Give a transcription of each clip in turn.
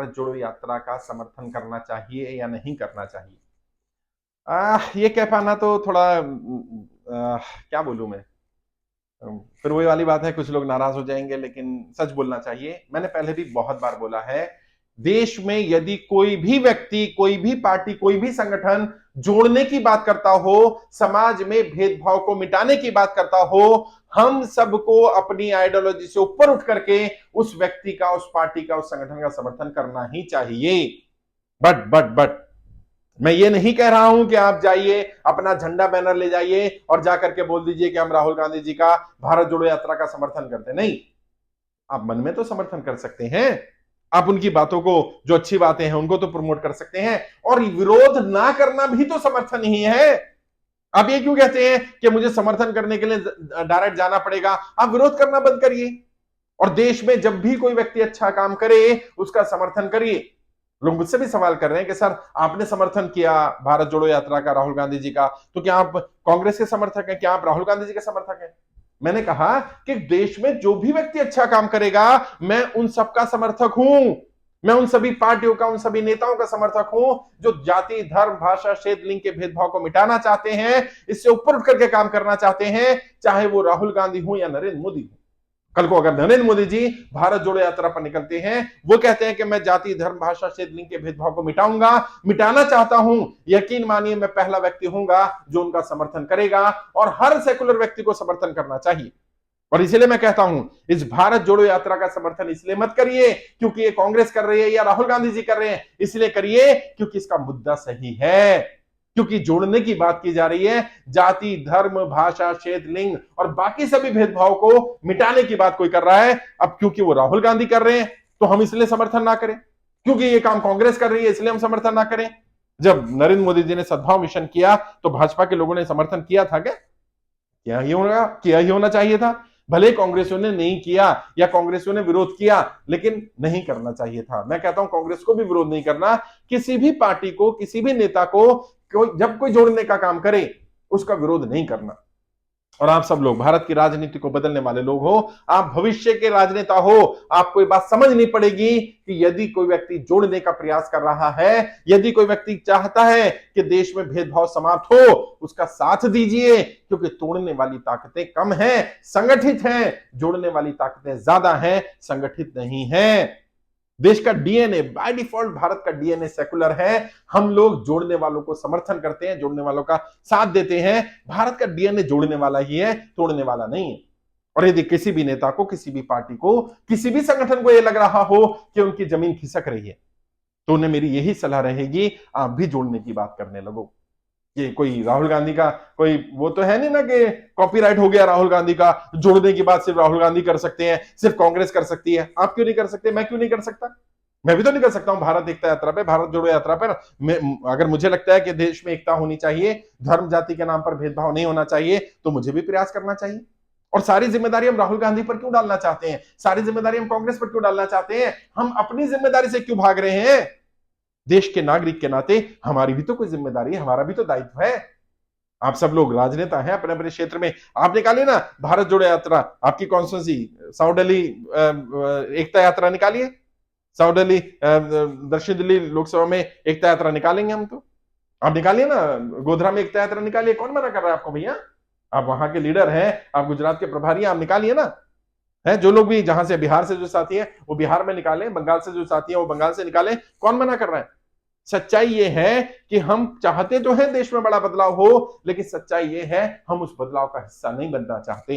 भारत जोड़ो यात्रा का समर्थन करना चाहिए या नहीं करना चाहिए। ये कह पाना तो थोड़ा क्या बोलूं मैं। फिर वही वाली बात है, कुछ लोग नाराज हो जाएंगे, लेकिन सच बोलना चाहिए। मैंने पहले भी बहुत बार बोला है, देश में यदि कोई भी व्यक्ति, कोई भी पार्टी, कोई भी संगठन जोड़ने की बात करता हो, समाज में भेदभाव को मिटाने की बात करता हो, हम सबको अपनी आइडियोलॉजी से ऊपर उठ करके उस व्यक्ति का, उस पार्टी का, उस संगठन का समर्थन करना ही चाहिए। बट मैं ये नहीं कह रहा हूं कि आप जाइए अपना झंडा बैनर ले जाइए और जाकर के बोल दीजिए कि हम राहुल गांधी जी का भारत जोड़ो यात्रा का समर्थन करते। नहीं, आप मन में तो समर्थन कर सकते हैं, आप उनकी बातों को, जो अच्छी बातें हैं उनको तो प्रमोट कर सकते हैं, और विरोध ना करना भी तो समर्थन ही है। आप ये क्यों कहते हैं कि मुझे समर्थन करने के लिए डायरेक्ट जाना पड़ेगा? आप विरोध करना बंद करिए, और देश में जब भी कोई व्यक्ति अच्छा काम करे उसका समर्थन करिए। लोग मुझसे भी सवाल कर रहे हैं कि सर, आपने समर्थन किया भारत जोड़ो यात्रा का, राहुल गांधी जी का, तो क्या आप कांग्रेस के समर्थक हैं, क्या आप राहुल गांधी जी के समर्थक हैं? मैंने कहा कि देश में जो भी व्यक्ति अच्छा काम करेगा, मैं उन सबका समर्थक हूं। मैं उन सभी पार्टियों का, उन सभी नेताओं का समर्थक हूं जो जाति, धर्म, भाषा, क्षेत्र, लिंग के भेदभाव को मिटाना चाहते हैं, इससे ऊपर उठ करके काम करना चाहते हैं, चाहे वो राहुल गांधी हो या नरेंद्र मोदी हो। कल को अगर नरेंद्र मोदी जी भारत जोड़ो यात्रा पर निकलते हैं, वो कहते हैं कि मैं जाति, धर्म, भाषा, क्षेत्र, लिंग के भेदभाव को मिटाऊंगा, मिटाना चाहता हूं, यकीन मानिए मैं पहला व्यक्ति होऊंगा जो उनका समर्थन करेगा, और हर सेकुलर व्यक्ति को समर्थन करना चाहिए। और इसलिए मैं कहता हूं, इस भारत जोड़ो यात्रा का समर्थन इसलिए मत करिए क्योंकि ये कांग्रेस कर रही है या राहुल गांधी जी कर रहे हैं, इसलिए करिए क्योंकि इसका मुद्दा सही है, क्योंकि जोड़ने की बात की जा रही है। जाति, धर्म, भाषा, क्षेत्र, लिंग और बाकी सभी भेदभाव को मिटाने की बात कोई कर रहा है। अब क्योंकि वो राहुल गांधी कर रहे हैं तो हम इसलिए समर्थन ना करें, क्योंकि ये काम कांग्रेस कर रही है इसलिए हम समर्थन ना करें। जब नरेंद्र मोदी जी ने सद्भाव मिशन किया तो भाजपा के लोगों ने समर्थन किया था क्या? किया ही होना चाहिए था। भले कांग्रेसियों ने नहीं किया या कांग्रेसियों ने विरोध किया, लेकिन नहीं करना चाहिए था। मैं कहता हूं कांग्रेस को भी विरोध नहीं करना, किसी भी पार्टी को, किसी भी नेता को जब कोई जोड़ने का काम करे उसका विरोध नहीं करना। और आप सब लोग भारत की राजनीति को बदलने वाले लोग हो, आप भविष्य के राजनेता हो, आपको ये बात समझनी पड़ेगी कि यदि कोई व्यक्ति जोड़ने का प्रयास कर रहा है, यदि कोई व्यक्ति चाहता है कि देश में भेदभाव समाप्त हो, उसका साथ दीजिए, क्योंकि तोड़ने वाली ताकतें कम हैं, संगठित हैं, जोड़ने वाली ताकतें ज्यादा हैं, संगठित नहीं है। देश का डीएनए बाय डिफॉल्ट, भारत का डीएनए सेकुलर है। हम लोग जोड़ने वालों को समर्थन करते हैं, जोड़ने वालों का साथ देते हैं। भारत का डीएनए जोड़ने वाला ही है, तोड़ने वाला नहीं है। और यदि किसी भी नेता को, किसी भी पार्टी को, किसी भी संगठन को यह लग रहा हो कि उनकी जमीन खिसक रही है, तो उन्हें मेरी यही सलाह रहेगी, आप भी जोड़ने की बात करने लगो। कि कोई राहुल गांधी का कोई वो तो है नहीं ना कि कॉपीराइट हो गया राहुल गांधी का, जोड़ने की बात सिर्फ राहुल गांधी कर सकते हैं, सिर्फ कांग्रेस कर सकती है। आप क्यों नहीं कर सकते? मैं क्यों नहीं कर सकता? मैं भी तो नहीं कर सकता हूं। भारत एकता यात्रा पे, भारत जोड़ो यात्रा पर अगर मुझे लगता है कि देश में एकता होनी चाहिए, धर्म जाति के नाम पर भेदभाव नहीं होना चाहिए, तो मुझे भी प्रयास करना चाहिए। और सारी जिम्मेदारी हम राहुल गांधी पर क्यों डालना चाहते हैं? सारी जिम्मेदारी हम कांग्रेस पर क्यों डालना चाहते हैं? हम अपनी जिम्मेदारी से क्यों भाग रहे हैं? देश के नागरिक के नाते हमारी भी तो कोई जिम्मेदारी है, हमारा भी तो दायित्व है। आप सब लोग राजनेता हैं अपने अपने क्षेत्र में, आप निकालिए ना भारत जोड़ो यात्रा। आपकी कॉन्स्टिट्यूंसी साउडली एकता यात्रा निकालिए, साउडली दक्षिण दिल्ली लोकसभा में एकता यात्रा निकालेंगे हम। तो आप निकालिए ना, गोधरा में एकता यात्रा निकालिए। कौन मना कर रहा है आपको भैया? आप वहां के लीडर हैं, आप गुजरात के प्रभारी हैं, आप निकालिए ना। है जो लोग भी, जहां से, बिहार से जो साथी हैं वो बिहार में निकालें, बंगाल से जो साथी हैं वो बंगाल से निकालें। कौन मना कर रहा है? सच्चाई ये है कि हम चाहते तो हैं देश में बड़ा बदलाव हो, लेकिन सच्चाई ये है हम उस बदलाव का हिस्सा नहीं बनना चाहते।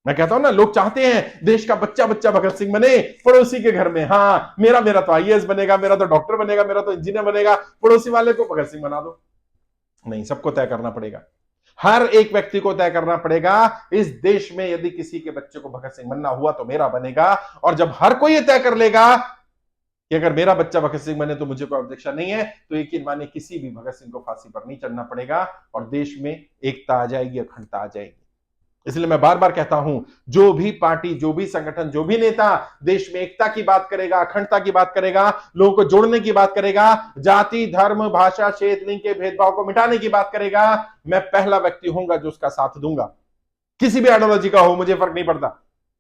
मैं कहता हूं ना, लोग चाहते हैं देश का बच्चा बच्चा भगत सिंह बने पड़ोसी के घर में। हाँ, मेरा तो आईएएस बनेगा, मेरा तो डॉक्टर बनेगा, मेरा तो इंजीनियर बनेगा, पड़ोसी वाले को भगत सिंह बना दो। नहीं, सबको तय करना पड़ेगा, हर एक व्यक्ति को तय करना पड़ेगा। इस देश में यदि किसी के बच्चे को भगत सिंह बनना हुआ तो मेरा बनेगा। और जब हर कोई ये तय कर लेगा कि अगर मेरा बच्चा भगत सिंह बने तो मुझे कोई ऑब्जेक्शन नहीं है, तो यकीन मानिए किसी भी भगत सिंह को फांसी पर नहीं चढ़ना पड़ेगा और देश में एकता आ जाएगी, अखंडता आ जाएगी। इसलिए मैं बार बार कहता हूं, जो भी पार्टी, जो भी संगठन, जो भी नेता देश में एकता की बात करेगा, अखंडता की बात करेगा, लोगों को जोड़ने की बात करेगा, जाति, धर्म, भाषा, क्षेत्र, लिंग के भेदभाव को मिटाने की बात करेगा, मैं पहला व्यक्ति होऊंगा जो उसका साथ दूंगा। किसी भी आइडियोलॉजी का हो, मुझे फर्क नहीं पड़ता।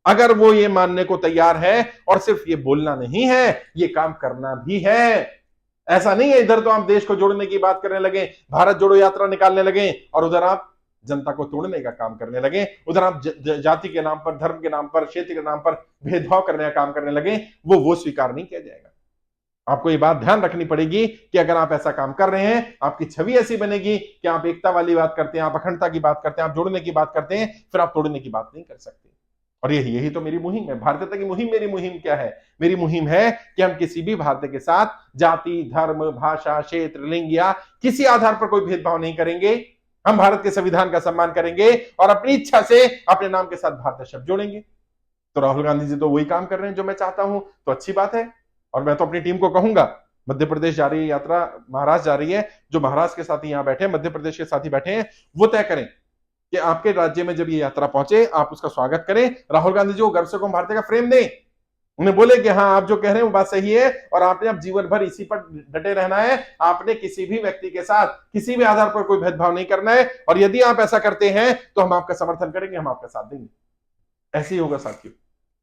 अगर वो ये मानने को तैयार है, और सिर्फ ये बोलना नहीं है, ये काम करना भी है। ऐसा नहीं है इधर तो आप देश को जोड़ने की बात करने लगे, भारत जोड़ो यात्रा निकालने लगे, और उधर आप जनता को तोड़ने का काम करने लगे, उधर आप जाति के नाम पर, धर्म के नाम पर, क्षेत्र के नाम पर भेदभाव करने का काम करने लगे। वो स्वीकार नहीं किया जाएगा। आपको ये बात ध्यान रखनी पड़ेगी कि अगर आप ऐसा काम कर रहे हैं, आपकी छवि ऐसी बनेगी कि आप एकता वाली बात करते हैं, आप अखंडता की बात करते हैं, आप जोड़ने की बात करते हैं, फिर आप तोड़ने की बात नहीं कर सकते। और यही तो मेरी मुहिम है। भारतीयता की मुहिम, मेरी मुहिम क्या है? मेरी मुहिम है कि हम किसी भी भारतीय के साथ जाति, धर्म, भाषा, क्षेत्र, लिंग या किसी आधार पर कोई भेदभाव नहीं करेंगे। हम भारत के संविधान का सम्मान करेंगे और अपनी इच्छा से अपने नाम के साथ भारतीय शब्द जोड़ेंगे। तो राहुल गांधी जी तो वही काम कर रहे हैं जो मैं चाहता हूं, तो अच्छी बात है। और मैं तो अपनी टीम को कहूंगा, मध्य प्रदेश जा रही है यात्रा, महाराष्ट्र जा रही है, जो महाराष्ट्र के साथी यहां बैठे हैं, मध्य प्रदेश के साथी बैठे हैं, वो तय करें कि आपके राज्य में जब ये यात्रा पहुंचे, आप उसका स्वागत करें। राहुल गांधी जी को गर्व से को भारतीय का फ्रेम दें, उन्हें बोले कि हाँ, आप जो कह रहे हैं वो बात सही है, और आपने अब जीवन भर इसी पर डटे रहना है। आपने किसी भी व्यक्ति के साथ किसी भी आधार पर कोई भेदभाव नहीं करना है, और यदि आप ऐसा करते हैं तो हम आपका समर्थन करेंगे, हम आपका साथ देंगे। ऐसे ही होगा साथियों,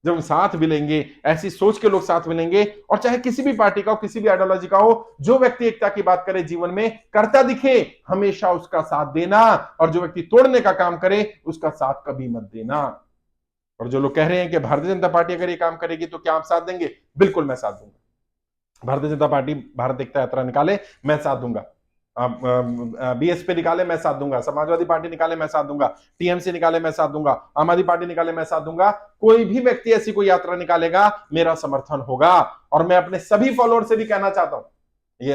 जब हम साथ मिलेंगे, ऐसी सोच के लोग साथ मिलेंगे, और चाहे किसी भी पार्टी का हो, किसी भी आइडियोलॉजी का हो, जो व्यक्ति एकता की बात करे, जीवन में करता दिखे, हमेशा उसका साथ देना, और जो व्यक्ति तोड़ने का काम करे उसका साथ कभी मत देना। और जो लोग कह रहे हैं कि भारतीय जनता पार्टी अगर ये काम करेगी तो क्या आप साथ देंगे? बिल्कुल मैं साथ दूंगा। भारतीय जनता पार्टी भारत एकता यात्रा निकाले, मैं साथ दूंगा। बीएसपी निकाले, मैं साथ दूंगा। समाजवादी पार्टी निकाले, मैं साथ दूंगा। टीएमसी निकाले, मैं साथ दूंगा। आम आदमी पार्टी निकाले, मैं साथ दूंगा। कोई भी व्यक्ति ऐसी कोई यात्रा निकालेगा, मेरा समर्थन होगा। और मैं अपने सभी फॉलोअर से भी कहना चाहता हूं, ये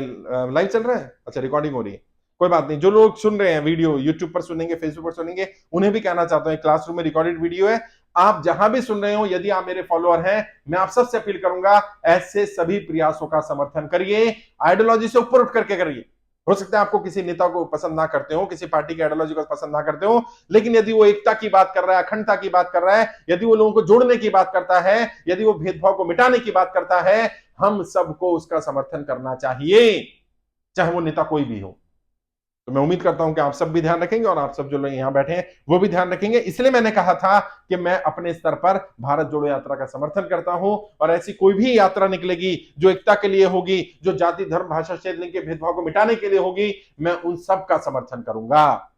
लाइव चल रहा है, अच्छा रिकॉर्डिंग हो रही है, कोई बात नहीं, जो लोग सुन रहे हैं वीडियो, यूट्यूब पर सुनेंगे, फेसबुक पर सुनेंगे, उन्हें भी कहना चाहता हूं, क्लासरूम में रिकॉर्डेड वीडियो है, आप जहां भी सुन रहे हो, यदि आप मेरे फॉलोअर हैं, मैं आप सबसे अपील करूंगा, ऐसे सभी प्रयासों का समर्थन करिए, आइडियोलॉजी से ऊपर उठ करके करिए। हो सकता है आपको किसी नेता को पसंद ना करते हो, किसी पार्टी की आइडियोलॉजी को पसंद ना करते हो, लेकिन यदि वो एकता की बात कर रहा है, अखंडता की बात कर रहा है, यदि वो लोगों को जोड़ने की बात करता है, यदि वो भेदभाव को मिटाने की बात करता है, हम सबको उसका समर्थन करना चाहिए, चाहे वो नेता कोई भी हो। तो मैं उम्मीद करता हूं कि आप सब भी ध्यान रखेंगे, और आप सब जो लोग यहां बैठे हैं वो भी ध्यान रखेंगे। इसलिए मैंने कहा था कि मैं अपने स्तर पर भारत जोड़ो यात्रा का समर्थन करता हूं, और ऐसी कोई भी यात्रा निकलेगी जो एकता के लिए होगी, जो जाति, धर्म, भाषा, क्षेत्र, लिंग के भेदभाव को मिटाने के लिए होगी, मैं उन सब का समर्थन करूंगा।